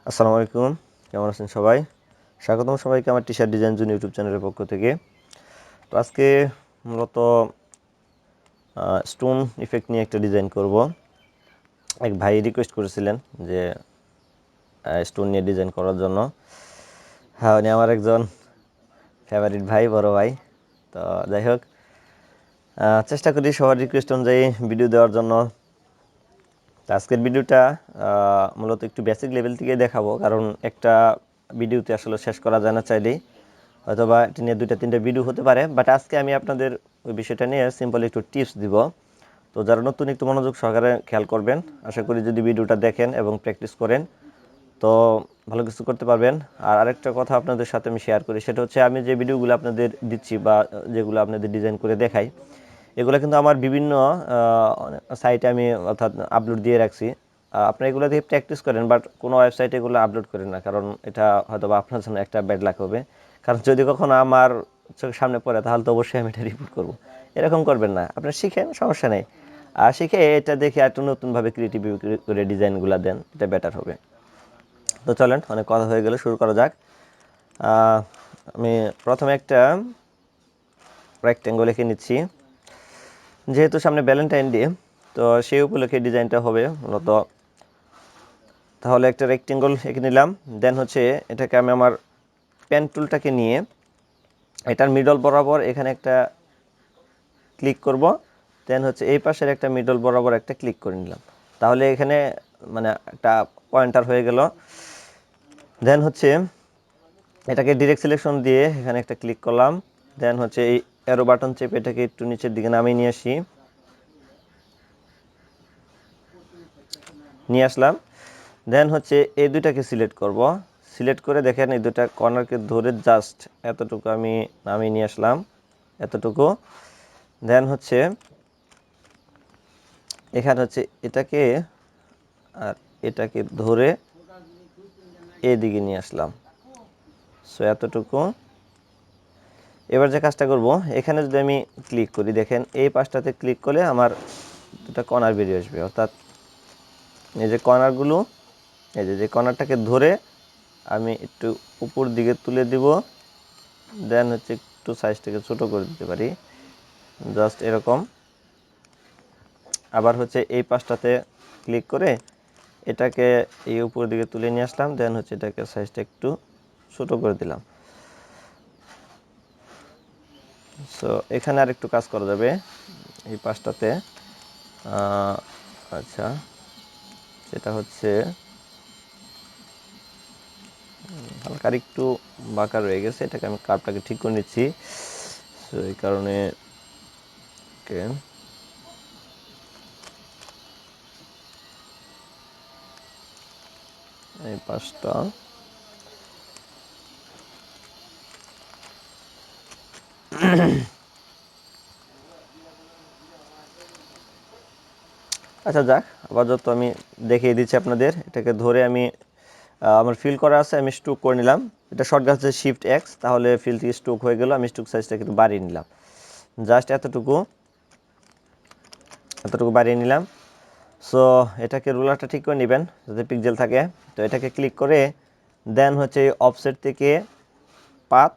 আসসালামু আলাইকুম, কেমন আছেন সবাই? স্বাগতম সবাইকে আমার T shirt design zone YouTube চ্যানেলের পক্ষ থেকে। তো আজকে মূলত স্টোন ইফেক্ট নিয়ে একটা ডিজাইন করব। এক ভাই রিকোয়েস্ট করেছিলেন যে স্টোন নিয়ে ডিজাইন করার জন্য। হ্যাঁ, উনি আমার একজন ফেভারিট ভাই, বড় ভাই। তো যাই হোক, চেষ্টা করি সবার রিকোয়েস্ট অনুযায়ী ভিডিও দেওয়ার জন্য। তো আজকের ভিডিওটা মূলত একটু বেসিক লেভেল থেকে দেখাবো, কারণ একটা ভিডিওতে আসলে শেষ করা যায় না চাইলেই, অথবা এটা নিয়ে 2-3টা ভিডিও হতে পারে। বাট আজকে আমি আপনাদের ওই বিষয়টা নিয়ে সিম্পল একটু টিপস দিব। তো যারা নতুন একটু মনোযোগ সহকারে খেয়াল করবেন, আশা করি যদি ভিডিওটা দেখেন এবং প্র্যাকটিস করেন তো ভালো কিছু করতে পারবেন। আর আরেকটা কথা আপনাদের সাথে আমি শেয়ার করি, সেটা হচ্ছে আমি যে ভিডিওগুলো আপনাদের দিচ্ছি বা যেগুলো আপনাদের ডিজাইন করে দেখাই, এগুলো কিন্তু আমার বিভিন্ন সাইটে আমি অর্থাৎ আপলোড দিয়ে রাখছি। আপনারা এগুলো দিয়ে প্র্যাকটিস করেন, বাট কোনো ওয়েবসাইটে এগুলো আপলোড করেন না, কারণ এটা হয়তো বা আপনার জন্য একটা ব্যাড লাক হবে। কারণ যদি কখনো আমার চোখের সামনে পড়ে, তাহলে তো অবশ্যই আমি এটা রিপোর্ট করবো। এরকম করবেন না, আপনারা শিখেন, সমস্যা নেই। আর শিখে এটা দেখে একটু নতুনভাবে ক্রিয়েটিভ করে ডিজাইনগুলো দেন, এটা বেটার হবে। তো চলেন, অনেক কথা হয়ে গেলে শুরু করা যাক। আমি প্রথমে একটা রেক্ট্যাঙ্গল এঁকে নিচ্ছি, যেহেতু সামনে ভ্যালেন্টাইন ডে, তো সেই উপলক্ষে ডিজাইনটা হবে মূলত। তাহলে একটা রেক্টেঙ্গল এঁকে নিলাম। দেন হচ্ছে এটাকে আমি আমার পেন টুলটাকে নিয়ে এটার মিডল বরাবর এখানে একটা ক্লিক করব। দেন হচ্ছে এই পাশের একটা মিডল বরাবর একটা ক্লিক করে নিলাম। তাহলে এখানে মানে একটা পয়েন্টার হয়ে গেল। দেন হচ্ছে এটাকে ডিরেক্ট সিলেকশন দিয়ে এখানে একটা ক্লিক করলাম। দেন হচ্ছে এই অ্যারো বাটন চেপে এটাকে একটু নিচের দিকে নামিয়ে নিয়ে আসলাম। দেন হচ্ছে এই দুটাকে সিলেক্ট করব। সিলেক্ট করে দেখেন এই দুটা কর্নারকে ধরে জাস্ট এতটুকু আমি নামিয়ে নিয়ে আসলাম, এতটুকু। দেন হচ্ছে এখানে হচ্ছে এটাকে আর এটাকে ধরে এদিকে নিয়ে আসলাম, সো এতটুকু। এবার যে কাজটা করব, এখানে যদি আমি ক্লিক করি, দেখেন এই পাশটাতে ক্লিক করলে আমার দুটা কর্নার বেরিয়ে আসবে, অর্থাৎ এই যে কর্নারগুলো, এই যে কর্নারটাকে ধরে আমি একটু উপর দিকে তুলে দিব। দেন হচ্ছে একটু সাইজটাকে ছোট করে দিতে পারি, জাস্ট এরকম। আবার হচ্ছে এই পাশটাতে ক্লিক করে এটাকে এই উপর দিকে তুলে নিয়ে আসলাম। দেন হচ্ছে এটাকে সাইজটা একটু ছোট করে দিলাম। সো এখানে আর একটু কাজ করা যাবে এই পাশটাতে। আচ্ছা, সেটা হচ্ছে হালকা একটু বাঁকা রয়ে গেছে, এটাকে আমি কার্ভটাকে ঠিক করে নিচ্ছি। সো এই কারণে ওকে, এই পাশটা আচ্ছা যাক, আপাতত আমি দেখিয়ে দিচ্ছি আপনাদের। এটাকে ধরে আমি আমার ফিল করা আছে, আমি স্ট্রোক করে নিলাম। এটা শর্টকাট হচ্ছে শিফট এক্স, তাহলে ফিল থেকে স্ট্রোক হয়ে গেল। আমি স্ট্রোক সাইজটাকে একটু বাড়িয়ে নিলাম, জাস্ট এতটুকু এতটুকু বাড়িয়ে নিলাম। সো এটাকে রুলারটা ঠিক করে নেবেন যাতে পিক্সেল থাকে। তো এটাকে ক্লিক করে দেন হচ্ছে অফসেট থেকে পাত,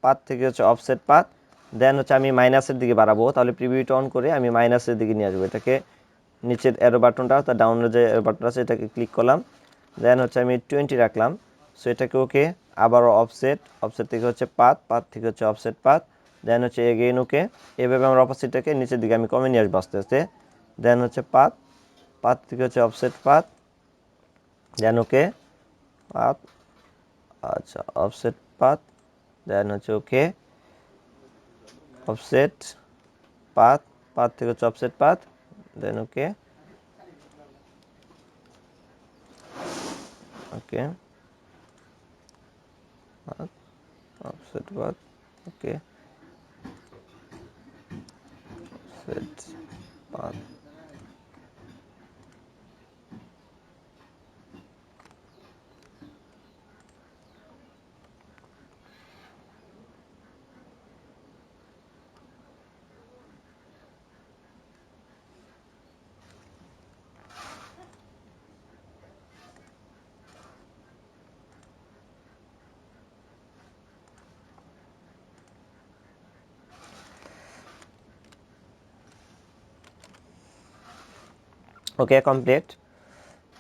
পাত থেকে হচ্ছে অফসেট পাত। দেন হচ্ছে আমি মাইনাসের দিকে বাড়াবো, তাহলে প্রিভিউটা অন করে আমি মাইনাসের দিকে নিয়ে আসবো। এটাকে নিচের অ্যারো বাটনটা, তার ডাউনের যে অ্যারো বাটন আছে, এটাকে ক্লিক করলাম। দেন হচ্ছে আমি 20 রাখলাম। সো এটাকে ওকে, আবারও অফসেট, অফসেট থেকে হচ্ছে পাত, পাত থেকে হচ্ছে অফসেট পাত। দেন হচ্ছে এগেইন ওকে। এভাবে আমার অপোজিটটাকে নিচের দিকে আমি কমে নিয়ে আসবো আস্তে আস্তে। দেন হচ্ছে পাত, পাত থেকে হচ্ছে অফসেট পাত। দেন ওকে, পাত, আচ্ছা অফসেট পাত। দেন হচ্ছে ওকে, অফসেট পাত, পাত থেকে হচ্ছে অফসেট পাত। দেন ওকে, ওকে, পাত, অফসেট পাত, ওকে, অফসেট পাত। ওকে কমপ্লিট।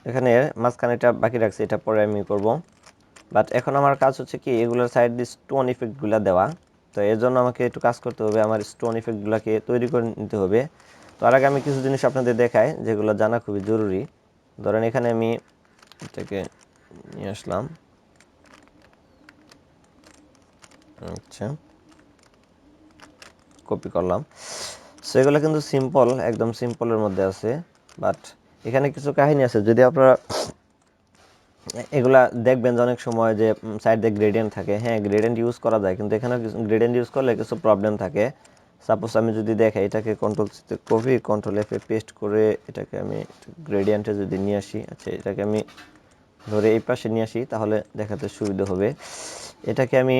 এখানে মাঝখানেটা বাকি রাখছি, এটা পরে আমি করব। বাট এখন আমার কাজ হচ্ছে কি এগুলোর সাইড দিয়ে স্টোন ইফেক্টগুলো দেওয়া। তো এর জন্য আমাকে একটু কাজ করতে হবে, আমার স্টোন ইফেক্টগুলোকে তৈরি করে নিতে হবে। তো আর আগে আমি কিছু জিনিস আপনাদের দেখাই যেগুলো জানা খুবই জরুরি। ধরেন এখানে আমি এটাকে নিয়ে আসলাম, আচ্ছা কপি করলাম। সো এগুলো কিন্তু সিম্পল, একদম সিম্পলের মধ্যে আছে, বাট এখানে কিছু কাহিনী আছে। যদি আপনারা এগুলা দেখবেন যে অনেক সময় যে সাইড দিয়ে গ্রেডিয়েন্ট থাকে, হ্যাঁ গ্রেডিয়েন্ট ইউজ করা যায়, কিন্তু এখানে গ্রেডিয়েন্ট ইউজ করলে কিছু প্রবলেম থাকে। সাপোজ আমি যদি দেখাই, এটাকে কন্ট্রোল সিতে কপি কন্ট্রোল এফে পেস্ট করে এটাকে আমি গ্রেডিয়েন্টে যদি নিয়ে আসি, আচ্ছা এটাকে আমি ধরে এই পাশে নিয়ে আসি তাহলে দেখাতে সুবিধা হবে। এটাকে আমি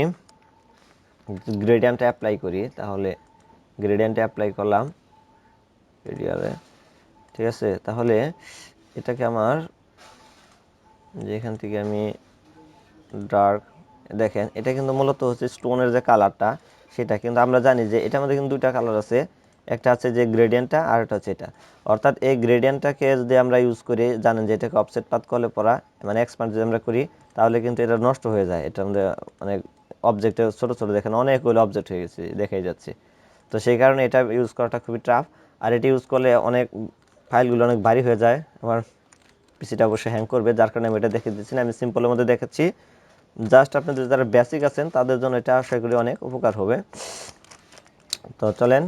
গ্রেডিয়েন্টে অ্যাপ্লাই করি, তাহলে গ্রেডিয়েন্টে অ্যাপ্লাই করলাম এরিয়ারে, ঠিক আছে। তাহলে এটাকে আমার যেখান থেকে আমি ডার্ক, দেখেন এটা কিন্তু মূলত হচ্ছে স্টোনের যে কালারটা সেটা, কিন্তু আমরা জানি যে এটার মধ্যে কিন্তু দুইটা কালার আছে, একটা আছে যে গ্রেডিয়েন্টটা আর একটা হচ্ছে এটা। অর্থাৎ এই গ্রেডিয়েন্টটাকে যদি আমরা ইউজ করি, জানেন যে এটাকে অফসেট পাত করলে পরা মানে এক্সপান্ড যদি আমরা করি তাহলে কিন্তু এটা নষ্ট হয়ে যায়। এটা আমাদের মানে অবজেক্টে ছোটো ছোটো দেখেন অনেকগুলো অবজেক্ট হয়ে গেছে, দেখাই যাচ্ছে। তো সেই কারণে এটা ইউজ করাটা খুবই টাফ, আর এটি ইউজ করলে অনেক ফাইলগুলো অনেক ভারী হয়ে যায়, আমার পিসিটা অবশ্যই হ্যাং করবে, যার কারণে আমি এটা দেখে দিচ্ছি না, আমি সিম্পলের মধ্যে দেখাচ্ছি। জাস্ট আপনাদের যারা বেসিক আছেন তাদের জন্য এটা আশা করি অনেক উপকার হবে। তো চলেন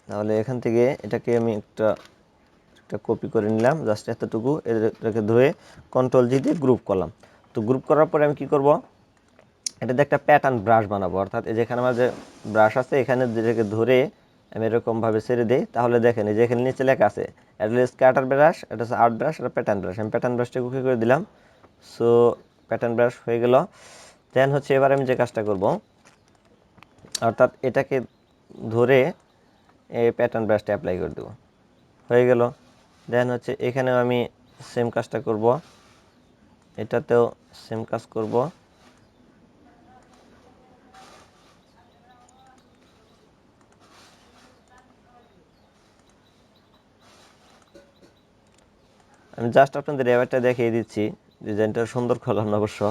তাহলে এখান থেকে এটাকে আমি একটা কপি করে নিলাম, জাস্ট এতটুকু, এটাকে ধরে কন্ট্রোল জি দিয়ে গ্রুপ করলাম। তো গ্রুপ করার পরে আমি কি করব, এটাতে একটা প্যাটার্ন ব্রাশ বানাবো। অর্থাৎ এই যেখানে আমার যে ব্রাশ আছে এখানে যেটাকে ধরে আমি এরকমভাবে ছেড়ে দিই, তাহলে দেখেন এই যে এখানে নিচে লেখা আছে এটা হচ্ছে স্ক্যাটার ব্রাশ, এটা হচ্ছে আর্ট ব্রাশ, এটা প্যাটার্ন ব্রাশ। আমি প্যাটার্ন ব্রাশটা কপি করে দিলাম। সো প্যাটার্ন ব্রাশ হয়ে গেল। দেন হচ্ছে এবার আমি যে কাজটা করব, অর্থাৎ এটাকে ধরে এই প্যাটার্ন ব্রাশটা অ্যাপ্লাই করে দেবো, হয়ে গেল। দেন হচ্ছে এখানেও আমি সেম কাজটা করব, এটাতেও সেম কাজ করব। আমি জাস্ট আপনাদের এবারটা দেখিয়ে দিচ্ছি, ডিজাইনটা সুন্দর করলাম না অবশ্য।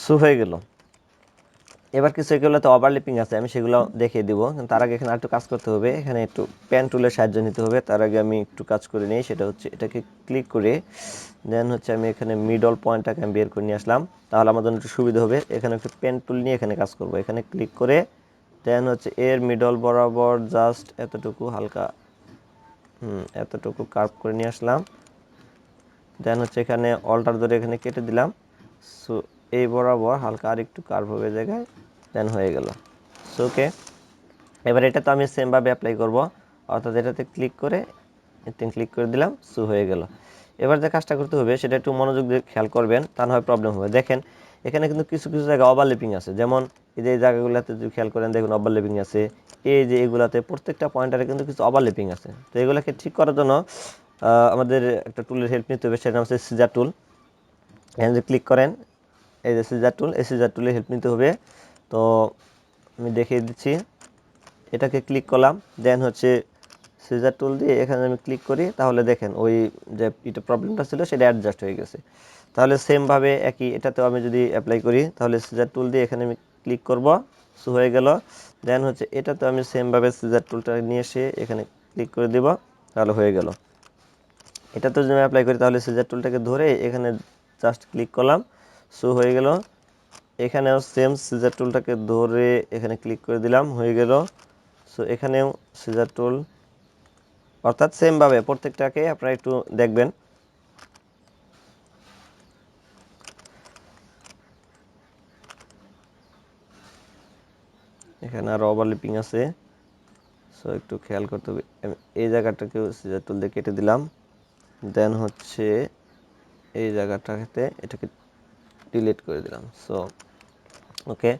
সো হয়ে গেল। এবার কিছু এগুলোতে ওভারল্যাপিং আছে, আমি সেগুলো দেখিয়ে দিব, কিন্তু তার আগে এখানে একটু কাজ করতে হবে। এখানে একটু পেন টুলের সাহায্য নিতে হবে। তার আগে আমি একটু কাজ করে নিই, সেটা হচ্ছে এটাকে ক্লিক করে দেন হচ্ছে আমি এখানে মিডল পয়েন্টটাকে আমি বের করে নিয়ে আসলাম, তাহলে আমার জন্য একটু সুবিধা হবে। এখানে একটু পেন টুল নিয়ে এখানে কাজ করব, এখানে ক্লিক করে দেন হচ্ছে এর মিডল বরাবর জাস্ট এতটুকু হালকা এতটুকু কার্ভ করে নিয়ে আসলাম। দেন হচ্ছে এখানে অল্টার ধরে এখানে কেটে দিলাম। সো এই বরাবর হালকা আর একটু কার্ভ হবে জায়গায়, দেন হয়ে গেল। সো ওকে, এবার এটা তো আমি সেমভাবে অ্যাপ্লাই করব, অর্থাৎ এটাতে ক্লিক করে এতে ক্লিক করে দিলাম। সো হয়ে গেল। এবার যে কাজটা করতে হবে সেটা একটু মনোযোগ দিয়ে খেয়াল করবেন, তা না হয় প্রবলেম হবে। দেখেন এখানে কিন্তু কিছু কিছু জায়গায় ওভারল্যাপিং আছে, যেমন এই যে এই জায়গাগুলোতে যদি খেয়াল করেন দেখুন ওভারল্যাপিং আছে, এই যে এগুলাতে প্রত্যেকটা পয়েন্টারে কিন্তু কিছু ওভারল্যাপিং আছে। তো এগুলোকে ঠিক করার জন্য আমাদের একটা টুলের হেল্প নিতে হবে, সেটা হচ্ছে সিজার টুল। এখানে যে ক্লিক করেন এই যে সিজার টুল, এই সিজার টুলের হেল্প নিতে হবে। তো আমি দেখিয়ে দিচ্ছি, এটাকে ক্লিক করলাম, দেন হচ্ছে সিজার টুল দিয়ে এখানে আমি ক্লিক করি, তাহলে দেখেন ওই যে এটা প্রবলেমটা ছিল সেটা অ্যাডজাস্ট হয়ে গেছে। তাহলে সেমভাবে একই এটাতেও আমি যদি অ্যাপ্লাই করি, তাহলে সিজার টুল দিয়ে এখানে আমি ক্লিক করব, সো হয়ে গেল। দেন হচ্ছে এটাতে আমি সেমভাবে সিজার টুলটা নিয়ে এসে এখানে ক্লিক করে দেব, তাহলে হয়ে গেল। এটাতে যদি আমি অ্যাপ্লাই করি তাহলে সিজার টুলটাকে ধরে এখানে জাস্ট ক্লিক করলাম, সো হয়ে গেল। এখানেও সেম সিজার টুলটাকে ধরে এখানে ক্লিক করে দিলাম, হয়ে গেল। সো এখানেও সিজার টুল, অর্থাৎ সেমভাবে প্রত্যেকটাকে আপনারা একটু দেখবেন। এখানে আরও ওভারল্যাপিং আছে, সো একটু খেয়াল করতে হবে। এই জায়গাটাকেও সিজার টুল দিয়ে কেটে দিলাম, দেন হচ্ছে এই জায়গাটাতে এটাকে ডিলিট করে দিলাম। সো ওকে,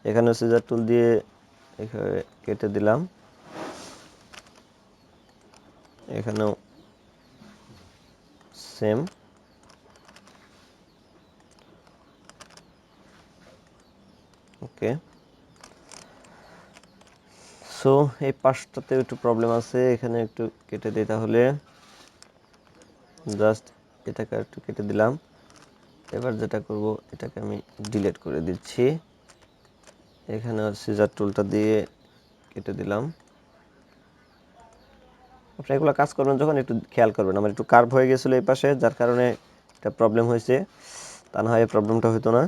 এখানেও সিজার টুল দিয়ে এখানে কেটে দিলাম, এখানেও সেম। ওকে, সো এই পাশটাতে একটু প্রবলেম আছে, এখানে একটু কেটে দিই। তাহলে জাস্ট এটাকে একটু কেটে দিলাম। এবার যেটা করব, এটাকে আমি ডিলিট করে দিচ্ছি। এখানে সিজার টুলটা দিয়ে কেটে দিলাম। আপনি এগুলো কাজ করবেন যখন একটু খেয়াল করবেন। আমার একটু কার্ভ হয়ে গেছিলো এই পাশে, যার কারণে একটা প্রবলেম হয়েছে, তা না হয় এই প্রবলেমটা হতো না।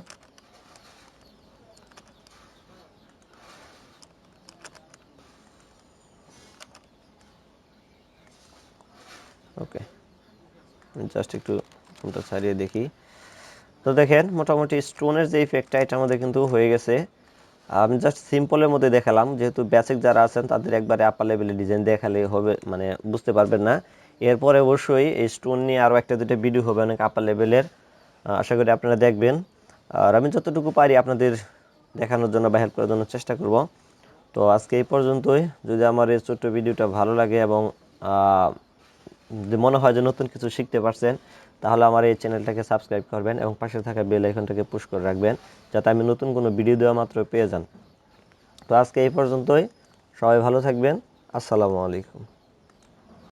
ওকে, জাস্ট একটু ফোনটা ছাড়িয়ে দেখি। তো দেখেন মোটামুটি স্টোনের যে ইফেক্টটা, এটা আমাদের কিন্তু হয়ে গেছে। আমি জাস্ট সিম্পলের মধ্যে দেখালাম, যেহেতু বেসিক যারা আছেন তাদের একবারে আপার লেভেলে ডিজাইন দেখালে হবে, মানে বুঝতে পারবেন না। এরপরে অবশ্যই এই স্টোন নিয়ে আরও একটা দুটো ভিডিও হবে অনেক আপার লেভেলের, আশা করি আপনারা দেখবেন। আর আমি যতটুকু পারি আপনাদের দেখানোর জন্য বা হেল্প করার জন্য চেষ্টা করব। তো আজকে এই পর্যন্তই। যদি আমার এই ছোট্ট ভিডিওটা ভালো লাগে এবং যদি মনে হয় যে নতুন কিছু শিখতে পারছেন, তাহলে আমার এই চ্যানেলটাকে সাবস্ক্রাইব করবেন এবং পাশে থাকা বেল আইকনটাকে পুশ করে রাখবেন, যাতে আমি নতুন কোনো ভিডিও দেওয়া মাত্র পেয়ে যান। তো আজকে এই পর্যন্তই। সবাই ভালো থাকবেন। আসসালামু আলাইকুম।